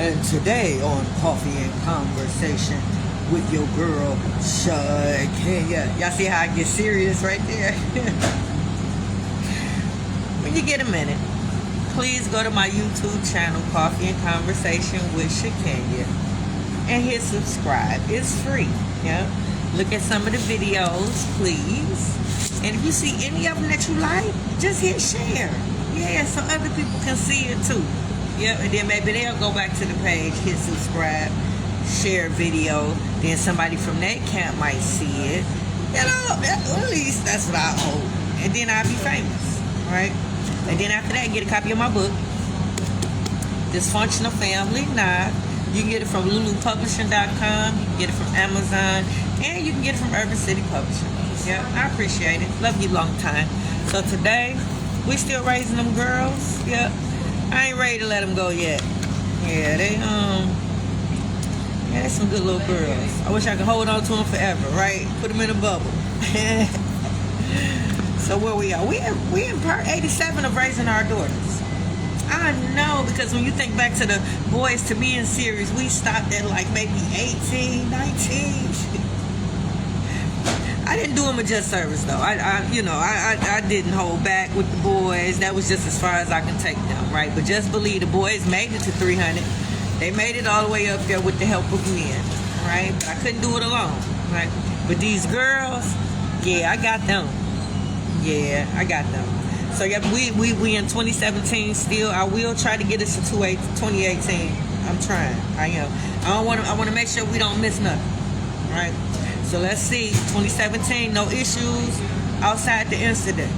And today on Coffee and Conversation with your girl, Shy Kenya. Y'all see how I get serious right there? When you get a minute, please go to my YouTube channel, Coffee and Conversation with Shakenya, and hit subscribe. It's free. Yeah. Look at some of the videos, please. And if you see any of them that you like, just hit share. Yeah, so other people can see it too. Yep, and then maybe they'll go back to the page, hit subscribe, share video. Then somebody from that camp might see it. You know, at least that's what I hope. And then I'll be famous, right? And then after that, get a copy of my book, Dysfunctional Family. Nah, you can get it from lulupublishing.com. You can get it from Amazon. And you can get it from Urban City Publishing. Yeah, I appreciate it. Love you long time. So today, we still raising them girls. Yep. I ain't ready to let them go yet. Yeah, they're some good little girls. I wish I could hold on to them forever, right? Put them in a bubble. So where we are? We in part 87 of raising our daughters. I know, because when you think back to the Boys to Men series, we stopped at like maybe 18, 19. I didn't do them a just service though. I didn't hold back with the boys. That was just as far as I can take them, right? But just believe the boys made it to 300. They made it all the way up there with the help of men, right? But I couldn't do it alone, right? But these girls, yeah, I got them. Yeah, I got them. So yeah, we in 2017 still. I will try to get us to 2018. I'm trying. I am. I want to make sure we don't miss nothing, right? So let's see, 2017, no issues outside the incident.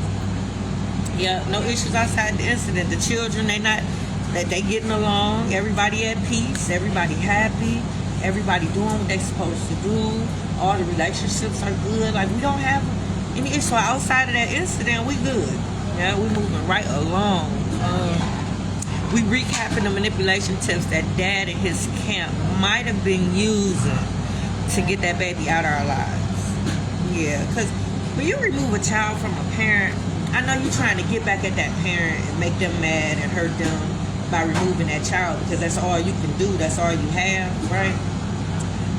Yeah, no issues outside the incident. The children, they getting along. Everybody at peace. Everybody happy. Everybody doing what they supposed to do. All the relationships are good. Like, we don't have any issue outside of that incident. We good. Yeah, we moving right along. We recapping the manipulation tips that Dad and his camp might have been using to get that baby out of our lives. Yeah, because when you remove a child from a parent, I know you're trying to get back at that parent and make them mad and hurt them by removing that child, because that's all you can do, that's all you have, right?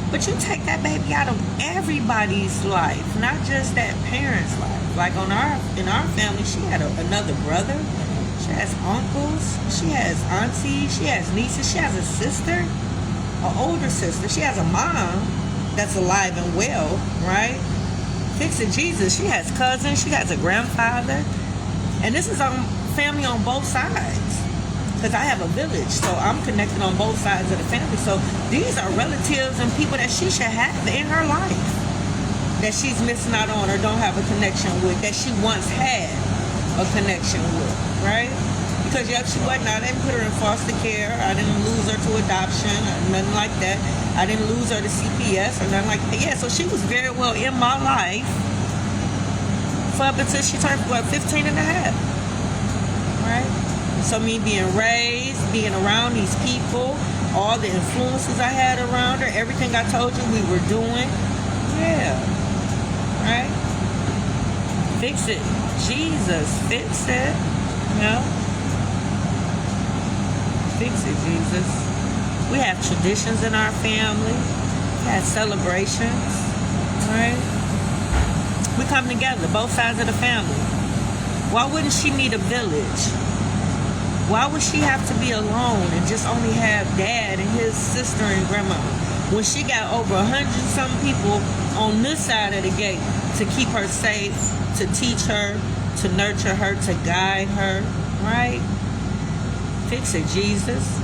But you take that baby out of everybody's life, not just that parent's life. Like in our family, she had another brother, she has uncles, she has aunties, she has nieces, she has a sister, an older sister, she has a mom that's alive and well, right? Fix it, Jesus. She has cousins. She has a grandfather. And this is family on both sides. Because I have a village, so I'm connected on both sides of the family. So these are relatives and people that she should have in her life that she's missing out on or don't have a connection with, that she once had a connection with, right? Because, yep, she wasn't. I didn't put her in foster care. I didn't lose her to adoption or nothing like that. I didn't lose her to CPS or nothing like that. Yeah, so she was very well in my life for up until she turned, 15 and a half. Right? So me being raised, being around these people, all the influences I had around her, everything I told you we were doing. Yeah. Right? Fix it. Jesus, fix it. You know? Fix it, Jesus. We have traditions in our family. We have celebrations. Right? We come together, both sides of the family. Why wouldn't she need a village? Why would she have to be alone and just only have Dad and his sister and grandma when she got over 100-some people on this side of the gate to keep her safe, to teach her, to nurture her, to guide her, right? Fix it, Jesus.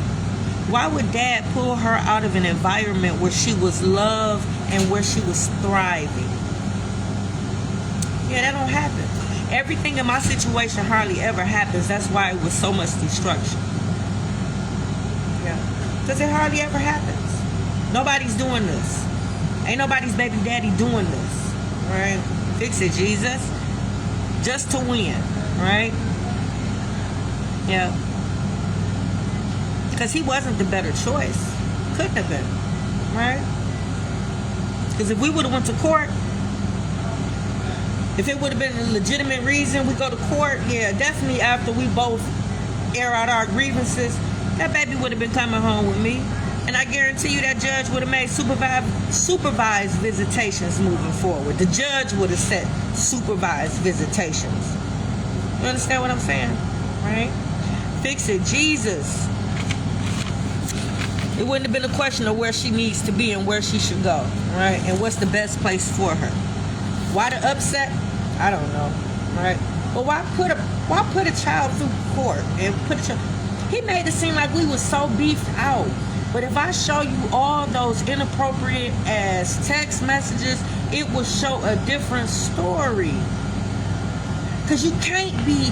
Why would Dad pull her out of an environment where she was loved and where she was thriving? Yeah, that don't happen. Everything in my situation hardly ever happens. That's why it was so much destruction. Yeah. Because it hardly ever happens. Nobody's doing this. Ain't nobody's baby daddy doing this. Right? Fix it, Jesus. Just to win. Right? Yeah. Because he wasn't the better choice. Couldn't have been. Right? Because if we would have went to court, if it would have been a legitimate reason we go to court, yeah, definitely after we both air out our grievances, that baby would have been coming home with me. And I guarantee you that judge would have made supervised visitations moving forward. The judge would have set supervised visitations. You understand what I'm saying? Right? Fix it. Jesus. It wouldn't have been a question of where she needs to be and where she should go. Right? And what's the best place for her. Why the upset? I don't know. Right? But why put a child through court and put a child? He made it seem like we were so beefed out. But if I show you all those inappropriate as text messages, it will show a different story. Because you can't be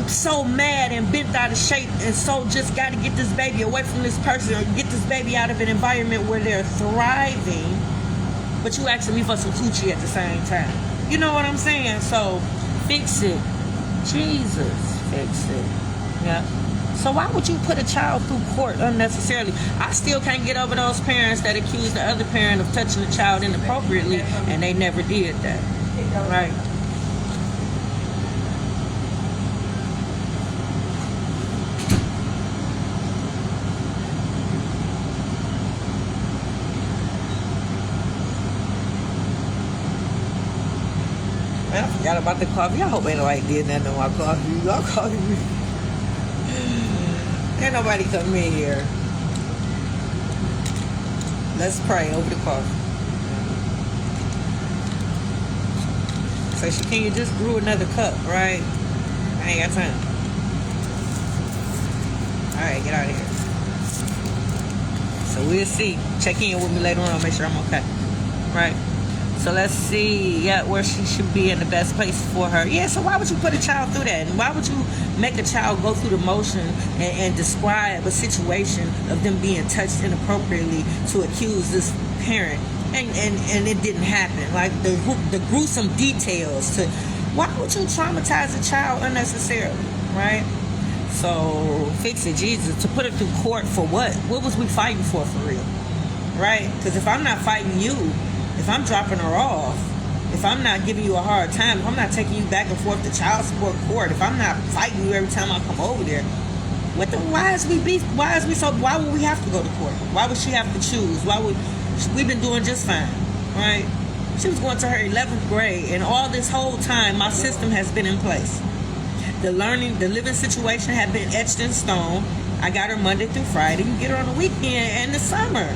so mad and bent out of shape and so just got to get this baby away from this person or get this baby out of an environment where they're thriving, but you asking me for some coochie at the same time. You know what I'm saying? So fix it. Jesus, fix it. Yeah. So why would you put a child through court unnecessarily? I still can't get over those parents that accuse the other parent of touching the child inappropriately and they never did that. Right? Man, I forgot about the coffee. I hope ain't nobody did nothing to my coffee. Y'all coffee me. Can't nobody come in here. Let's pray over the coffee. So can you just brew another cup, right? I ain't got time. Alright, get out of here. So we'll see. Check in with me later on, make sure I'm okay. Right? So let's see, where she should be in the best place for her. Yeah, so why would you put a child through that? And why would you make a child go through the motion and describe a situation of them being touched inappropriately to accuse this parent? And it didn't happen. Like the gruesome details to, why would you traumatize a child unnecessarily, right? So fix it, Jesus. To put her through court for what? What was we fighting for real? Right? Because if I'm not fighting you, if I'm dropping her off, if I'm not giving you a hard time, if I'm not taking you back and forth to child support court, if I'm not fighting you every time I come over there, why would we have to go to court? Why would she have to choose? We've been doing just fine, right? She was going to her 11th grade, and all this whole time, my system has been in place. The living situation had been etched in stone. I got her Monday through Friday. You get her on the weekend and the summer.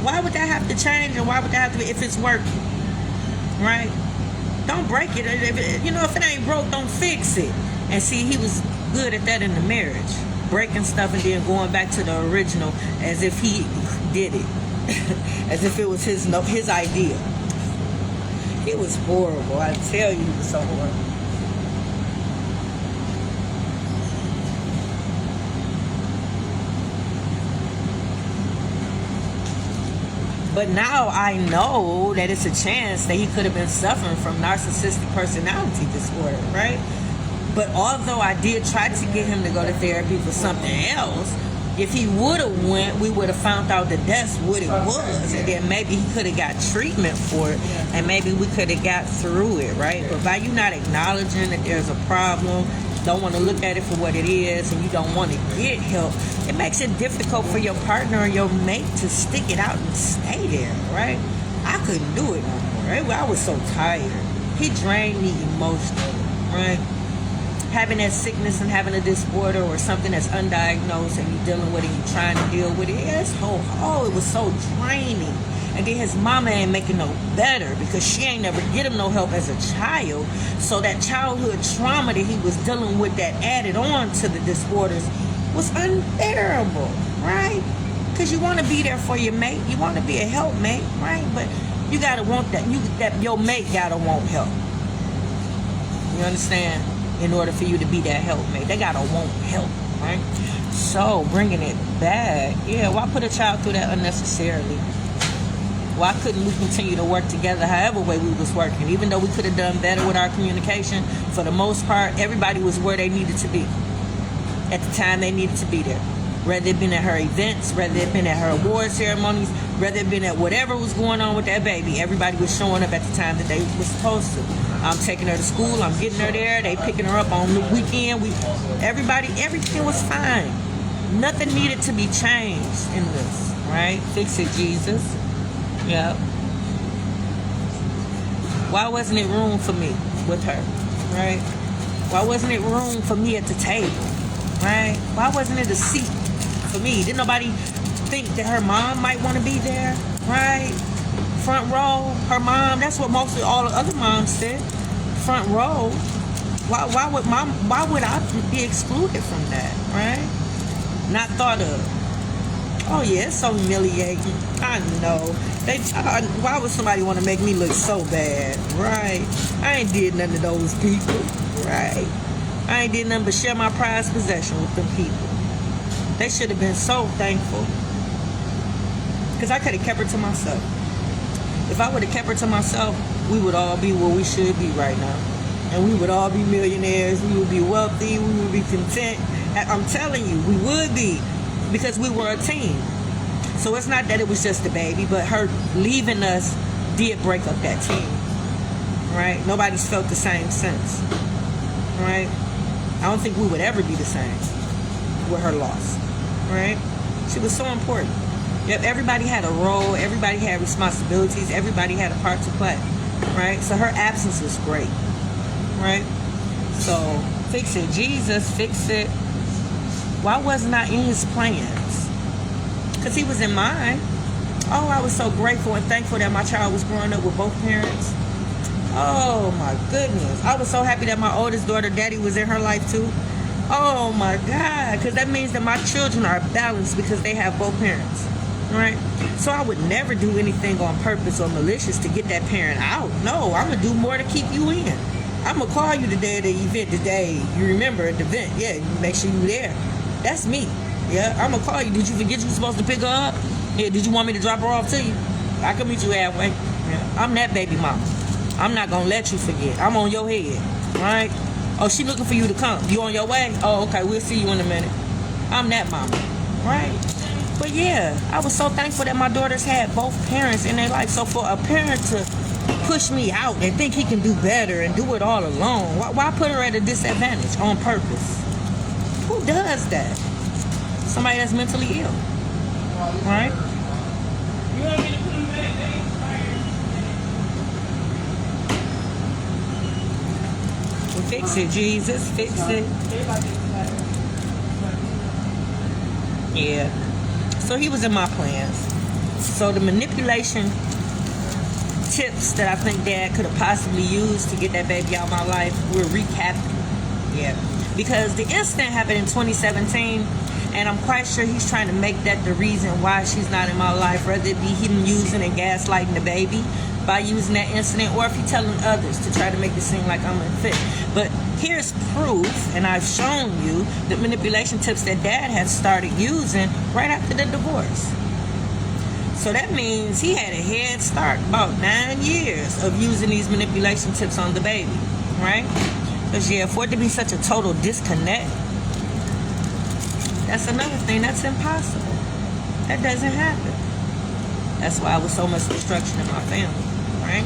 Why would that have to change, and why would that have to be if it's working? Right? Don't break it. If it ain't broke, don't fix it. And see, he was good at that in the marriage. Breaking stuff and then going back to the original as if he did it. As if it was his idea. He was horrible. I tell you, he was so horrible. But now I know that it's a chance that he could have been suffering from narcissistic personality disorder, right? But although I did try to get him to go to therapy for something else, if he would have went, we would have found out that that's what it was. And then maybe he could have got treatment for it. And maybe we could have got through it, right? But by you not acknowledging that there's a problem, don't want to look at it for what it is, and you don't want to get help, it makes it difficult for your partner or your mate to stick it out and stay there, right? I couldn't do it no more, right? I was so tired. He drained me emotionally, right? Having that sickness and having a disorder or something that's undiagnosed and you're dealing with it, you're trying to deal with it, it was so draining. And then his mama ain't making no better because she ain't never get him no help as a child. So that childhood trauma that he was dealing with that added on to the disorders was unbearable, right? Because you want to be there for your mate. You want to be a helpmate, right? But you got to want that your mate got to want help. You understand? In order for you to be that helpmate, they got to want help, right? So bringing it back, why put a child through that unnecessarily? Why couldn't we continue to work together however way we was working? Even though we could have done better with our communication, for the most part, everybody was where they needed to be. At the time they needed to be there. Whether it been at her events, whether it been at her award ceremonies, whether it been at whatever was going on with that baby, everybody was showing up at the time that they were supposed to. I'm taking her to school, I'm getting her there, they picking her up on the weekend. Everything was fine. Nothing needed to be changed in this, right? Fix it, Jesus. Yep. Why wasn't it room for me with her, right? Why wasn't it room for me at the table, right? Why wasn't it a seat for me? Didn't nobody think that her mom might want to be there, right? Front row, her mom. That's what most of all the other moms said. Front row. Why would I be excluded from that, right? Not thought of. Oh yeah, it's so humiliating. I know. Why would somebody want to make me look so bad, right? I ain't did none of those people, right? I ain't did nothing but share my prized possession with them people. They should have been so thankful. Because I could have kept her to myself. If I would have kept her to myself, we would all be where we should be right now. And we would all be millionaires. We would be wealthy. We would be content. I'm telling you, we would be. Because we were a team. So it's not that it was just the baby, but her leaving us did break up that team. Right? Nobody's felt the same since. Right? I don't think we would ever be the same with her loss. Right? She was so important. Yep, everybody had a role, everybody had responsibilities, everybody had a part to play. Right? So her absence was great. Right? So fix it. Jesus, fix it. Why wasn't I in his plans? Because he was in mine. Oh, I was so grateful and thankful that my child was growing up with both parents. Oh my goodness. I was so happy that my oldest daughter, daddy, was in her life too. Oh my God. Because that means that my children are balanced because they have both parents. Right? So I would never do anything on purpose or malicious to get that parent out. No, I'm going to do more to keep you in. I'm going to call you the day of the event, the day you remember the event. Yeah, you make sure you're there. That's me. Yeah, I'm going to call you. Did you forget you were supposed to pick her up? Yeah, did you want me to drop her off to you? I can meet you halfway. Yeah, I'm that baby mama. I'm not going to let you forget. I'm on your head. Right? Oh, she looking for you to come. You on your way? Oh, okay. We'll see you in a minute. I'm that mama. Right? But yeah, I was so thankful that my daughters had both parents in their life. So for a parent to push me out and think he can do better and do it all alone, why put her at a disadvantage on purpose? Who does that? Somebody that's mentally ill. Right? Fix it, Jesus. Fix it. Yeah. So he was in my plans. So the manipulation tips that I think Dad could have possibly used to get that baby out of my life, we're recapping. Yeah. Because the incident happened in 2017, and I'm quite sure he's trying to make that the reason why she's not in my life, whether it be him using and gaslighting the baby by using that incident, or if he's telling others to try to make it seem like I'm unfit. But here's proof, and I've shown you the manipulation tips that Dad had started using right after the divorce. So that means he had a head start, about 9 years of using these manipulation tips on the baby, right? Because yeah, for it to be such a total disconnect, that's another thing that's impossible. That doesn't happen. That's why there was so much destruction in my family, right?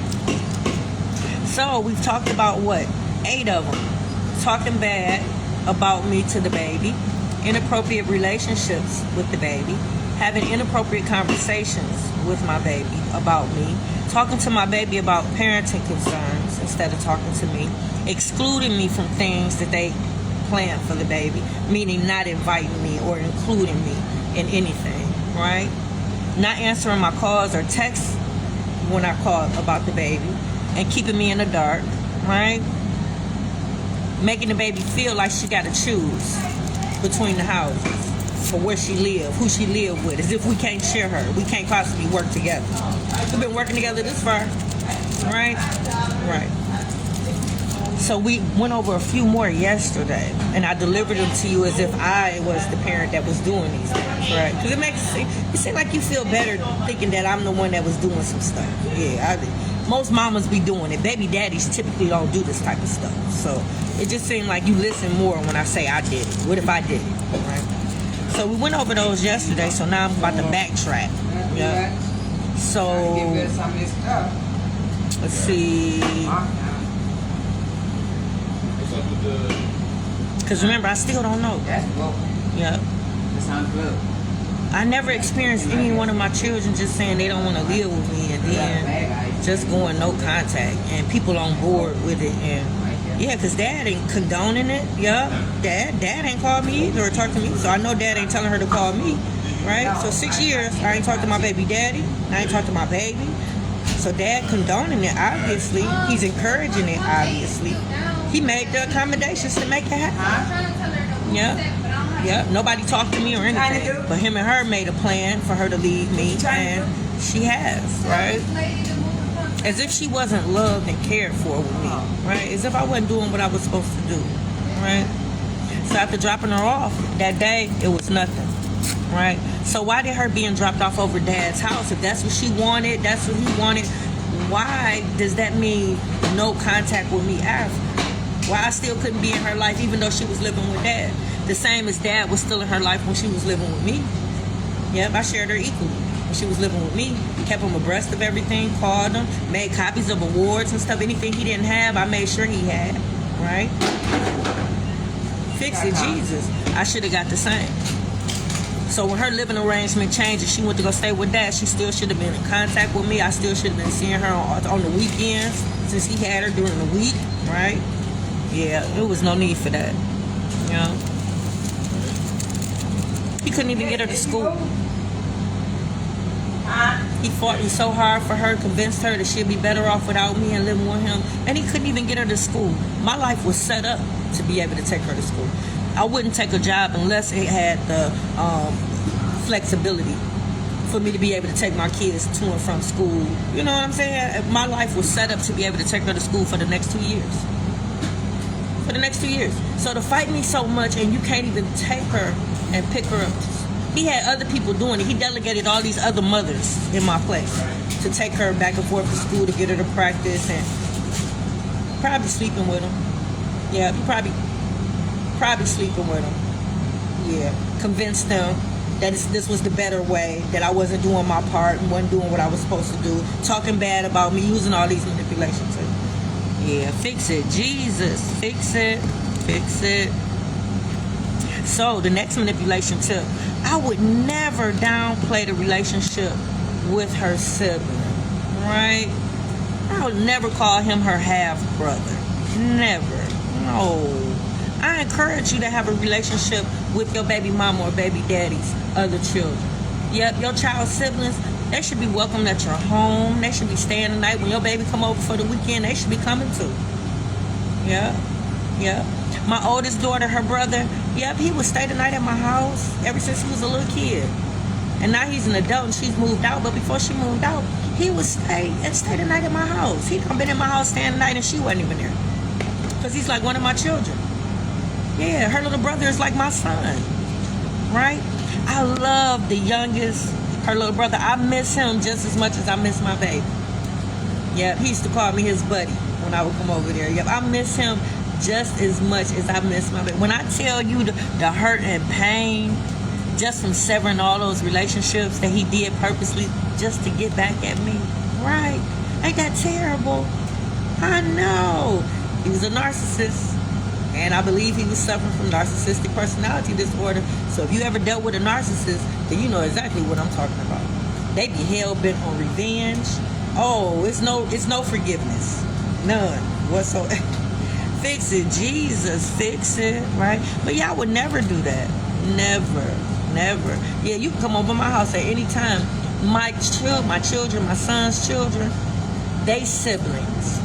So we've talked about what? 8 of them. Talking bad about me to the baby, inappropriate relationships with the baby, having inappropriate conversations with my baby about me, talking to my baby about parenting concerns instead of talking to me, excluding me from things that they planned for the baby, meaning not inviting me or including me in anything, right? Not answering my calls or texts when I call about the baby, and keeping me in the dark, right? Making the baby feel like she got to choose between the houses for where she live, who she live with, as if we can't share her. We can't possibly work together. We've been working together this far, right? Right. So we went over a few more yesterday, and I delivered them to you as if I was the parent that was doing these things, right? Because it seems like you feel better thinking that I'm the one that was doing some stuff. Yeah, most mamas be doing it. Baby daddies typically don't do this type of stuff. So it just seemed like you listen more when I say I did it. What if I did it, right? So we went over those yesterday, so now I'm about to backtrack. Yeah. So let's see. Because remember, I still don't know. Yeah. I never experienced any one of my children just saying they don't want to live with me and then just going no contact and people on board with it. And yeah, because dad ain't condoning it. Yeah, dad ain't called me either or talked to me. So I know dad ain't telling her to call me, right? So 6 years, I ain't talked to my baby daddy. I ain't talked to my baby. So dad condoning it, obviously. He's encouraging it, obviously. He made the accommodations to make it happen. Yeah. Nobody talked to me or anything. But him and her made a plan for her to leave me, and she has, right? As if she wasn't loved and cared for with me, right? As if I wasn't doing what I was supposed to do, right? So after dropping her off that day, it was nothing, right? So why did her being dropped off over dad's house? If that's what she wanted, that's what he wanted, why does that mean no contact with me after? Why I still couldn't be in her life even though she was living with dad? The same as dad was still in her life when she was living with me. Yep, I shared her equally. When she was living with me, kept him abreast of everything, called him, made copies of awards and stuff. Anything he didn't have, I made sure he had, right? Fix it, Jesus. I should have got the same. So when her living arrangement changed and she went to go stay with dad, she still should have been in contact with me. I still should have been seeing her on the weekends since he had her during the week, right? Yeah, there was no need for that, you know? He couldn't even get her to school. He fought me so hard for her, convinced her that she'd be better off without me and living with him, and he couldn't even get her to school. My life was set up to be able to take her to school. I wouldn't take a job unless it had the flexibility for me to be able to take my kids to and from school. You know what I'm saying? My life was set up to be able to take her to school for the next 2 years. For the next 2 years. So to fight me so much and you can't even take her and pick her up. He had other people doing it. He delegated all these other mothers in my place to take her back and forth to school, to get her to practice, and probably sleeping with him. Yeah, probably sleeping with him. Yeah, convinced them that this was the better way, that I wasn't doing my part and wasn't doing what I was supposed to do, talking bad about me, using all these manipulations. Yeah, fix it, Jesus, fix it, fix it. So the next manipulation tip, I would never downplay the relationship with her sibling, right? I would never call him her half brother. Never. No. I encourage you to have a relationship with your baby mama or baby daddy's other children. Yep, your child's siblings, they should be welcomed at your home. They should be staying the night. When your baby come over for the weekend, they should be coming too. Yeah. My oldest daughter, her brother, yep, he would stay the night at my house ever since he was a little kid. And now he's an adult and she's moved out. But before she moved out, he would stay the night at my house. He'd been in my house staying the night and she wasn't even there. Because he's like one of my children. Yeah, her little brother is like my son. Right? I love the youngest, her little brother. I miss him just as much as I miss my baby. Yep, he used to call me his buddy when I would come over there. Yep, I miss him just as much as I miss my baby. When I tell you the hurt and pain just from severing all those relationships that he did purposely just to get back at me, right? Ain't that terrible? I know. He was a narcissist, and I believe he was suffering from narcissistic personality disorder. So if you ever dealt with a narcissist, then you know exactly what I'm talking about. They be hell-bent on revenge. Oh, it's no forgiveness. None whatsoever. Fix it, Jesus, fix it, right? But yeah, I would never do that. Never. Yeah, you can come over my house at any time. My children, my son's children, they siblings.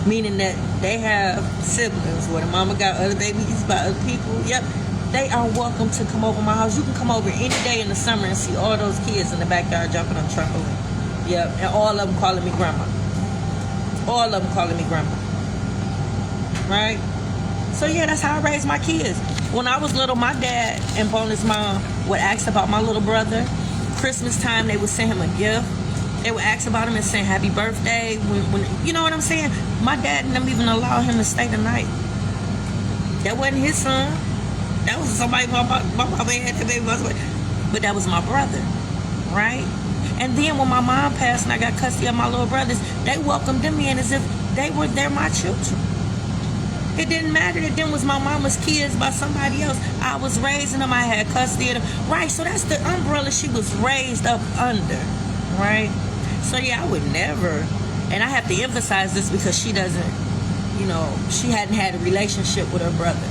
Meaning that they have siblings where the mama got other babies by other people. Yep, they are welcome to come over my house. You can come over any day in the summer and see all those kids in the backyard jumping on trampoline. Yep, and all of them calling me grandma. All of them calling me grandma. Right? So yeah, that's how I raised my kids. When I was little, my dad and Bonus mom would ask about my little brother. Christmas time, they would send him a gift. They would ask about him and say happy birthday. When you know what I'm saying? My dad didn't even allow him to stay the night. That wasn't his son. That was somebody my mama had the baby. But that was my brother, right? And then when my mom passed and I got custody of my little brothers, they welcomed them in as if they're my children. It didn't matter that them was my mama's kids by somebody else. I was raising them. I had custody of them. Right, so that's the umbrella she was raised up under. Right? So yeah, I would never, and I have to emphasize this because she doesn't, she hadn't had a relationship with her brother,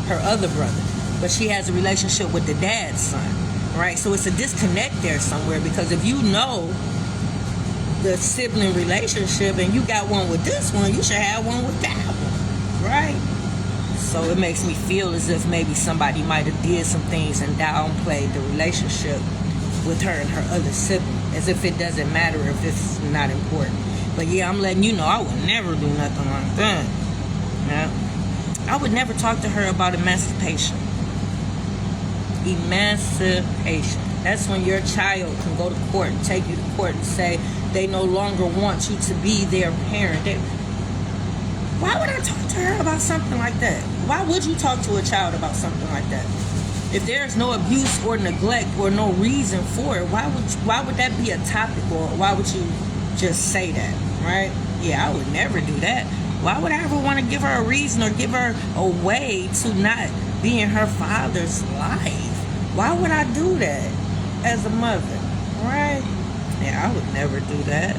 her other brother, but she has a relationship with the dad's son. Right? So it's a disconnect there somewhere, because if you know the sibling relationship and you got one with this one, you should have one with that one. Right? So it makes me feel as if maybe somebody might have did some things and downplayed the relationship with her and her other sibling, as if it doesn't matter, if it's not important. But yeah, I'm letting you know I would never do nothing like that. Yeah. I would never talk to her about emancipation. Emancipation. That's when your child can go to court and take you to court and say they no longer want you to be their parent. Why would I talk to her about something like that? Why would you talk to a child about something like that? If there's no abuse or neglect or no reason for it, why would that be a topic, or why would you just say that, right? Yeah, I would never do that. Why would I ever want to give her a reason or give her a way to not be in her father's life? Why would I do that as a mother, right? Yeah, I would never do that.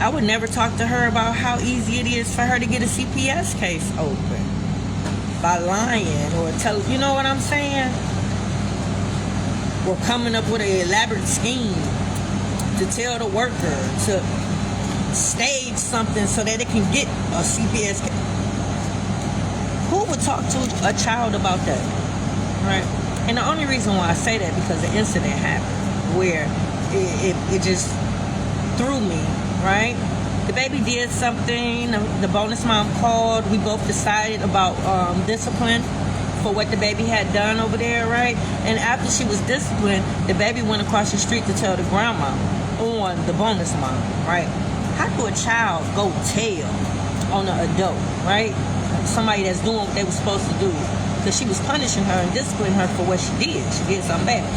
I would never talk to her about how easy it is for her to get a CPS case open by lying or you know what I'm saying? Or coming up with an elaborate scheme to tell the worker to stage something so that it can get a CPS case. Who would talk to a child about that? Right? And the only reason why I say that, because the incident happened where it just threw me, right? The baby did something, the bonus mom called, we both decided about discipline for what the baby had done over there, right? And after she was disciplined, the baby went across the street to tell the grandma on the bonus mom, right? How do a child go tell on an adult, right? Somebody that's doing what they were supposed to do, because she was punishing her and disciplining her for what she did. She did something bad.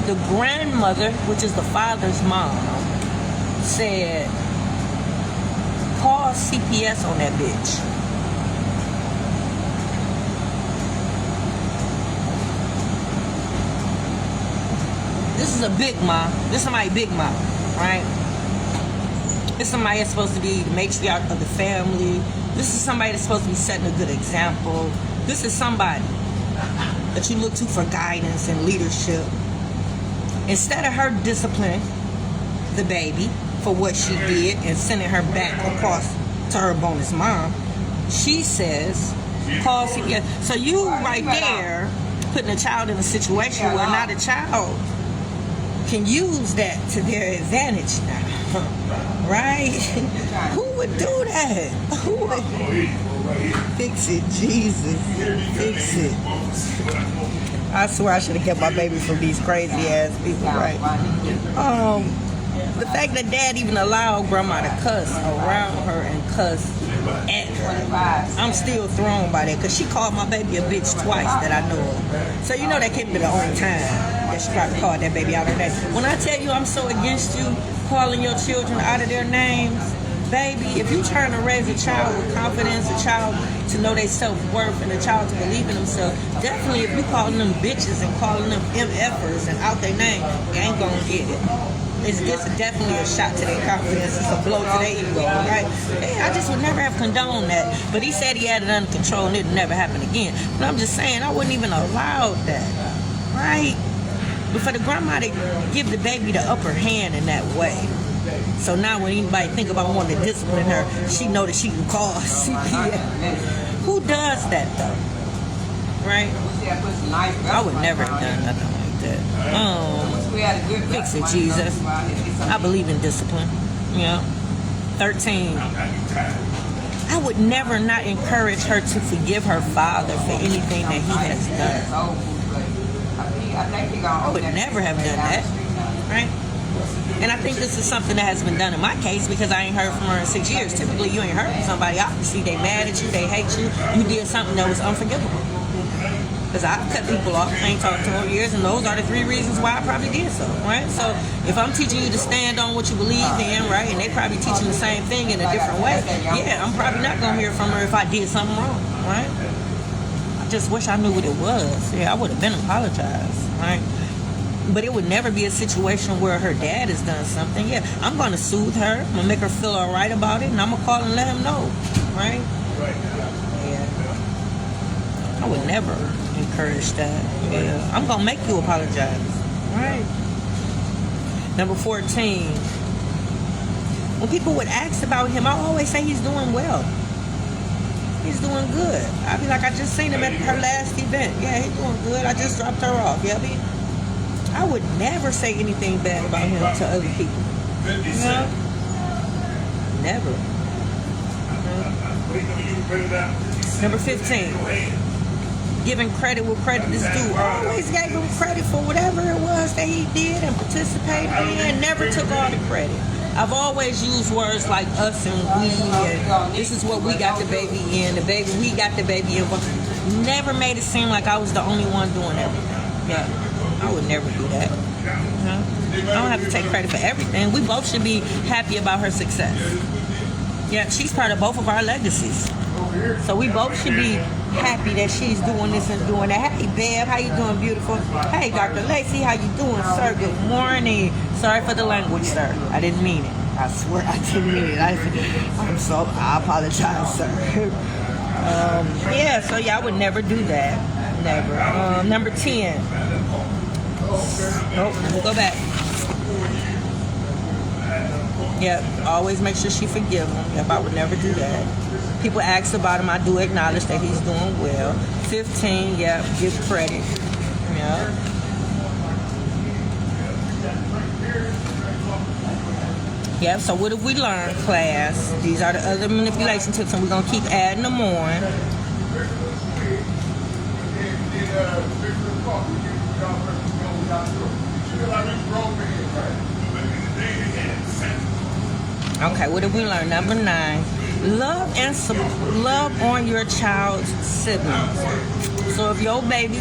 The grandmother, which is the father's mom, said, call CPS on that bitch. This is a big mom. This is somebody big mom, right? This is somebody that's supposed to be the matriarch of the family. This is somebody that's supposed to be setting a good example. This is somebody that you look to for guidance and leadership. Instead of her disciplining the baby for what she did and sending her back across to her bonus mom, she says, call CPS. So you right there putting a child in a situation where not a child can use that to their advantage now, right? Who would do that? Who would? Fix it, Jesus. Fix it. I swear I should have kept my baby from these crazy ass people, right? The fact that dad even allowed grandma to cuss around her and cuss at her, I'm still thrown by that, because she called my baby a bitch twice that I know of. So you know that can't be the only time that she probably called that baby out of that. When I tell you I'm so against you calling your children out of their names, baby, if you're trying to raise a child with confidence, a child to know their self-worth, and a child to believe in themselves, definitely if you calling them bitches and calling them MFers and out their name, you ain't gonna get it. It's definitely a shot to their confidence. It's a blow to their ego, right? Hey, I just would never have condoned that. But he said he had it under control and it'd never happen again. But I'm just saying, I wouldn't even allow that, right? But for the grandma to give the baby the upper hand in that way. So now when anybody think about wanting to discipline her, she know that she can call CPS. Who does that though? Right? I would never have done nothing like that. Fix it, Jesus. I believe in discipline. Yeah. 13. I would never not encourage her to forgive her father for anything that he has done. I would never have done that. Right? And I think this is something that has been done in my case, because I ain't heard from her in 6 years. Typically, you ain't heard from somebody. Obviously, they mad at you, they hate you. You did something that was unforgivable. Because I cut people off, I ain't talked to them for years, and those are the 3 reasons why I probably did so, right? So if I'm teaching you to stand on what you believe in, right, and they probably teaching the same thing in a different way, yeah, I'm probably not going to hear from her if I did something wrong, right? I just wish I knew what it was. Yeah, I would have been apologized, right? But it would never be a situation where her dad has done something. Yeah, I'm going to soothe her. I'm going to make her feel all right about it, and I'm going to call and let him know, right? Yeah. I would never encourage that. Yeah. I'm going to make you apologize, right? Number 14. When people would ask about him, I always say he's doing well. He's doing good. I'd be like, I just seen him at her last event. Yeah, he's doing good. I just dropped her off. Yeah, I would never say anything bad about him to other people. You know? Never. Number 15. Giving credit where credit is due. I always gave him credit for whatever it was that he did and participated in. Never took all the credit. I've always used words like us and we, and this is what we got the baby in, the baby, we got the baby in. Never made it seem like I was the only one doing everything. Yeah, I would never do that. I don't have to take credit for everything. We both should be happy about her success. Yeah, she's part of both of our legacies. So we both should be happy that she's doing this and doing that. Hey, Bev, how you doing, beautiful? Hey, Dr. Lacey, how you doing, sir? Good morning. Sorry for the language, sir. I didn't mean it. I swear I didn't mean it. I apologize, sir. So I would never do that. Never. Number 10. Nope, we'll go back. Yep, always make sure she forgive him. Yep, I would never do that. People ask about him, I do acknowledge that he's doing well. 15, yep, give credit. Yep. Yep, so what have we learned, class? These are the other manipulation tips, and we're going to keep adding them on. Okay, what have we learned? Number 9. Love on your child's siblings. So if your baby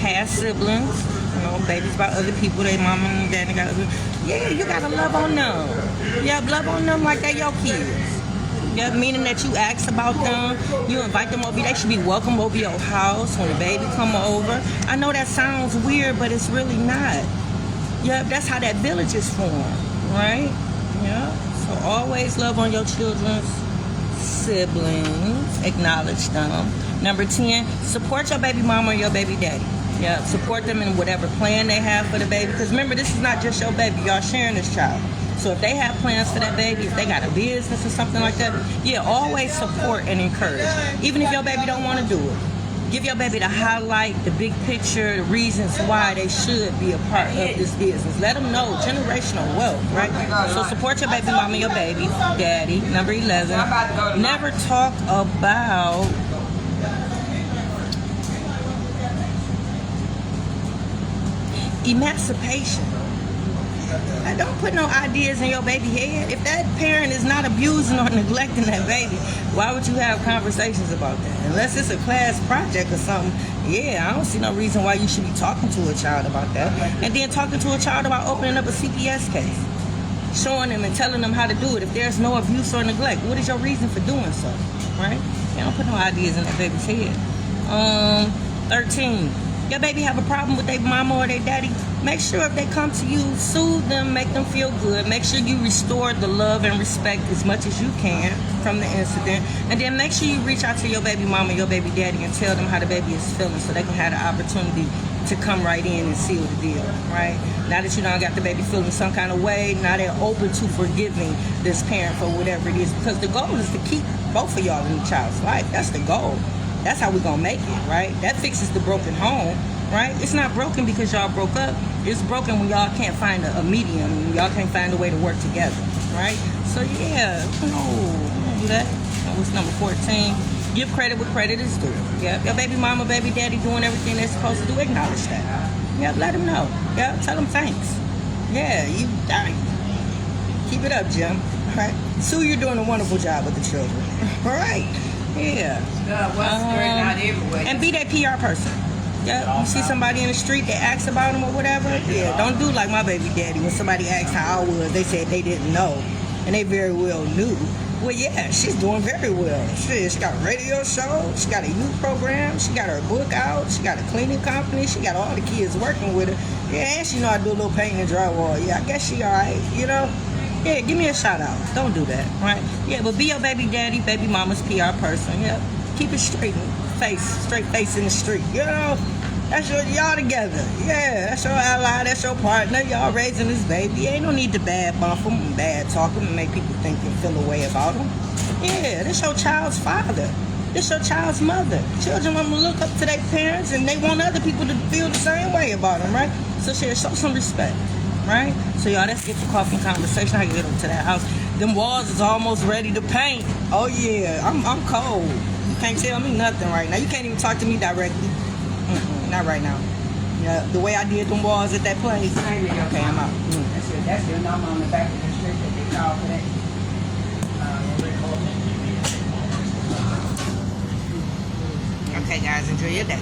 has siblings, babies by other people, they mama and daddy got other, you gotta love on them. Yeah, love on them like they're your kids. Yeah, meaning that you ask about them, you invite them over, they should be welcome over your house when the baby come over. I know that sounds weird, but it's really not. Yeah, that's how that village is formed, right? Yeah. So always love on your children's siblings. Acknowledge them. Number 10, support your baby mama or your baby daddy. Yeah, support them in whatever plan they have for the baby. Because remember, this is not just your baby. Y'all sharing this child. So if they have plans for that baby, if they got a business or something like that, always support and encourage. Even if your baby don't want to do it. Give your baby the highlight, the big picture, the reasons why they should be a part of this business. Let them know generational wealth, right? So support your baby mama, your baby daddy. Number 11, never talk about emancipation. I don't put no ideas in your baby head. If that parent is not abusing or neglecting that baby, why would you have conversations about that? Unless it's a class project or something, I don't see no reason why you should be talking to a child about that. And then talking to a child about opening up a CPS case. Showing them and telling them how to do it. If there's no abuse or neglect, what is your reason for doing so? Right? You don't put no ideas in that baby's head. 13. Your baby have a problem with their mama or their daddy, make sure if they come to you, soothe them, make them feel good. Make sure you restore the love and respect as much as you can from the incident. And then make sure you reach out to your baby mama, your baby daddy, and tell them how the baby is feeling so they can have the opportunity to come right in and seal the deal, right? Now that you done got the baby feeling some kind of way, now they're open to forgiving this parent for whatever it is. Because the goal is to keep both of y'all in the child's life. That's the goal. That's how we're going to make it, right? That fixes the broken home, right? It's not broken because y'all broke up. It's broken when y'all can't find a medium, when y'all can't find a way to work together, right? So, don't do that. That was number 14. Give credit where credit is due. Yeah, your baby mama, baby daddy doing everything they're supposed to do, acknowledge that. Yeah, let them know. Yeah, tell them thanks. Yeah, keep it up, Jim. All right? Sue, you're doing a wonderful job with the children. All right. Yeah. What's great? Not everywhere. And be that PR person. Yeah, you see somebody in the street that asks about him or whatever. Yeah, don't do like my baby daddy when somebody asked how I was. They said they didn't know, and they very well knew. Well, yeah, she's doing very well. She got a radio show. She got a youth program. She got her book out. She got a cleaning company. She got all the kids working with her. Yeah, and she know how to do a little painting and drywall. Yeah, I guess she all right. You know. Yeah, give me a shout out. Don't do that, right? Yeah, but be your baby daddy, baby mama's PR person. Yeah, keep it straight face in the street. You know, that's y'all together. Yeah, that's your ally, that's your partner. Y'all raising this baby. Ain't no need to bad bump him and bad talk him and make people think and feel a way about him. Yeah, this your child's father. This your child's mother. Children want to look up to their parents and they want other people to feel the same way about them, right? So show some respect. Right? So y'all, let's get to coffee and conversation. I can get up to that house. Them walls is almost ready to paint. Oh yeah, I'm cold. You can't tell me nothing right now. You can't even talk to me directly. Not right now. Yeah, the way I did them walls at that place. Okay, I'm out. That's the number on the back of the street that they call for that. Okay, guys, enjoy your day.